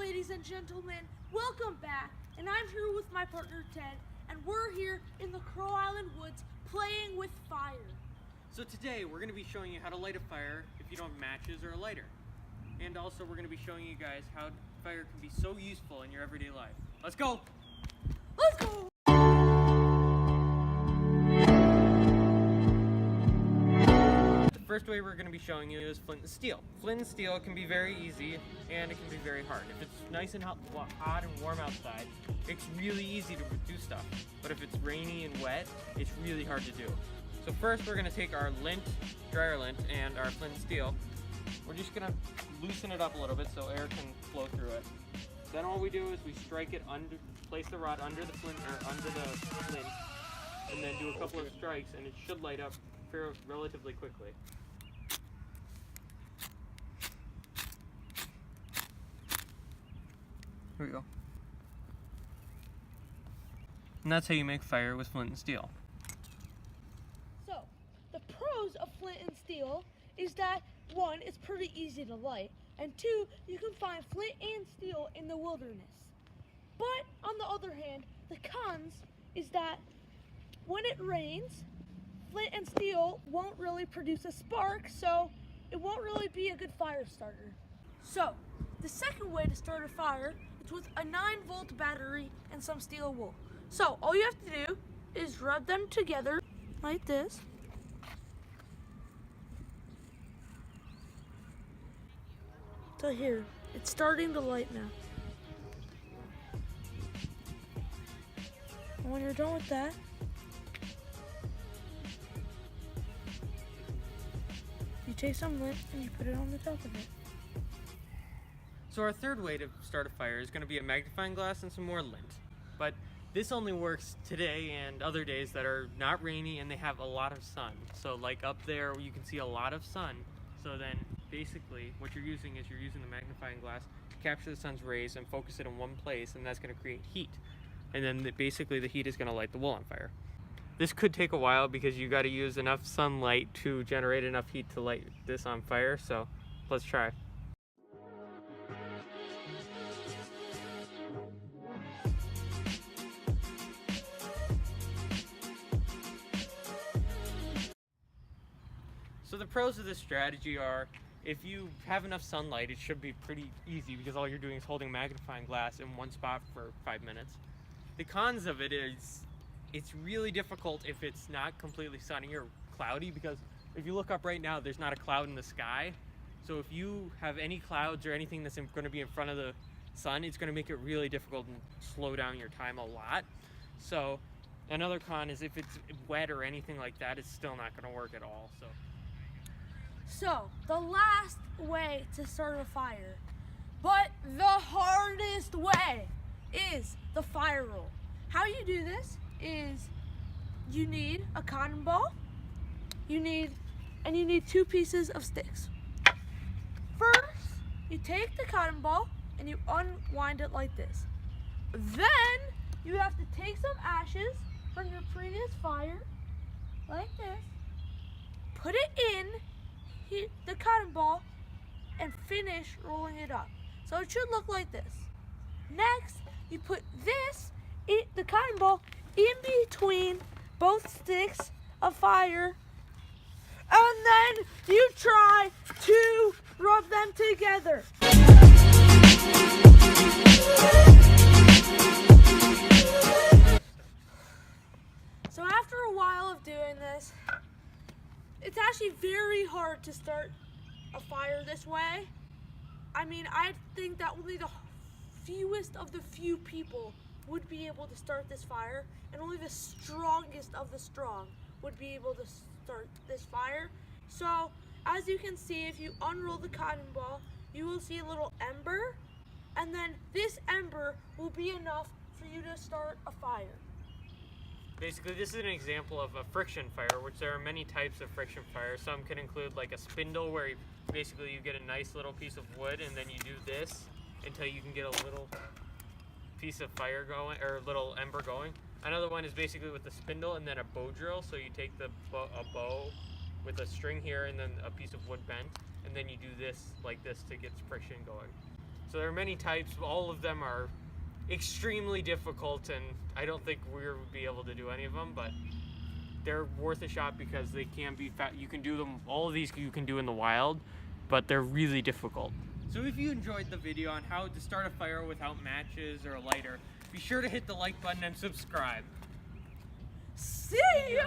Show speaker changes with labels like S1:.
S1: ladies and gentlemen, welcome back, and I'm here with my partner Ted, and we're here in the Crow Island woods playing with fire.
S2: So today we're going to be showing you how to light a fire if you don't have matches or a lighter. And also we're going to be showing you guys how fire can be so useful in your everyday life. Let's go!
S1: Let's go!
S2: The first way we're going to be showing you is flint and steel. Flint and steel can be very easy and it can be very hard. If it's nice and hot and warm outside, it's really easy to do stuff. But if it's rainy and wet, it's really hard to do. So first we're going to take our lint, dryer lint, and our flint and steel. We're just going to loosen it up a little bit so air can flow through it. Then all we do is we strike it place the rod under the flint or under the lint, and then do a couple of strikes, and it should light up relatively quickly. Here we go. And that's how you make fire with flint and steel.
S1: So, the pros of flint and steel is that, one, it's pretty easy to light, and two, you can find flint and steel in the wilderness. But, on the other hand, the cons is that when it rains, flint and steel won't really produce a spark, so it won't really be a good fire starter. So, the second way to start a fire is with a 9-volt battery and some steel wool. So, all you have to do is rub them together like this. So here, it's starting to light now. And when you're done with that, you take some lint and you put it on the top of it.
S2: So our third way to start a fire is going to be a magnifying glass and some more lint. But this only works today and other days that are not rainy and they have a lot of sun. So like up there you can see a lot of sun. So then basically what you're using is you're using the magnifying glass to capture the sun's rays and focus it in one place, and that's going to create heat. And then basically the heat is going to light the wool on fire. This could take a while because you got to use enough sunlight to generate enough heat to light this on fire. So let's try. So the pros of this strategy are, if you have enough sunlight, it should be pretty easy because all you're doing is holding a magnifying glass in one spot for 5 minutes. The cons of it is, it's really difficult if it's not completely sunny or cloudy, because if you look up right now, there's not a cloud in the sky. So if you have any clouds or anything that's going to be in front of the sun, it's going to make it really difficult and slow down your time a lot. So another con is if it's wet or anything like that, it's still not going to work at all.
S1: So, the last way to start a fire, but the hardest way, is the fire roll. How you do this is you need a cotton ball, you need 2 pieces of sticks. First, you take the cotton ball and you unwind it like this. Then, you have to take some ashes from your previous fire, like this, put it in the cotton ball, and finish rolling it up. So it should look like this. Next, you put the cotton ball in between both sticks of fire, and then you try to rub them together. So after a while of doing this, it's actually very hard to start a fire this way. I mean, I think that only the fewest of the few people would be able to start this fire, and only the strongest of the strong would be able to start this fire. So, as you can see, if you unroll the cotton ball, you will see a little ember, and then this ember will be enough for you to start a fire.
S2: Basically, this is an example of a friction fire, which there are many types of friction fire. Some can include like a spindle, where you get a nice little piece of wood and then you do this until you can get a little piece of fire going, or a little ember going. Another one is basically with the spindle and then a bow drill. So you take a bow with a string here and then a piece of wood bent, and then you do this like this to get friction going. So there are many types. All of them are extremely difficult, and I don't think we'll be able to do any of them, but they're worth a shot because they can be you can do them, all of these you can do in the wild, but they're really difficult. So if you enjoyed the video on how to start a fire without matches or a lighter, be sure to hit the like button and subscribe.
S1: See ya!